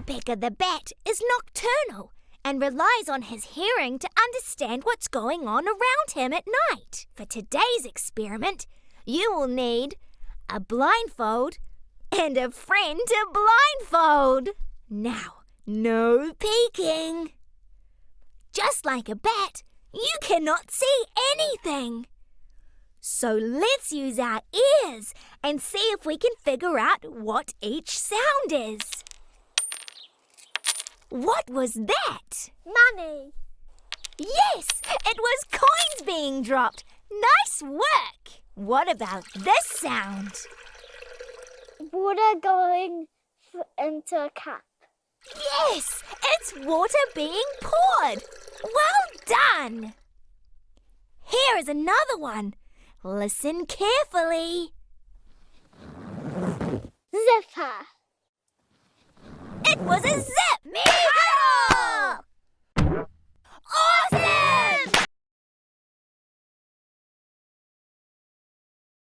Picker the bat is nocturnal and relies on his hearing to understand what's going on around him at night. For today's experiment, you will need a blindfold and a friend to blindfold. Now, no peeking. Just like a bat, you cannot see anything. So let's use our ears and see if we can figure out what each sound is. What was that? Money. Yes, it was coins being dropped. Nice work. What about this sound? Water going into a cup. Yes, it's water being poured. Well done. Here is another one. Listen carefully. Zipper. It was a zipper.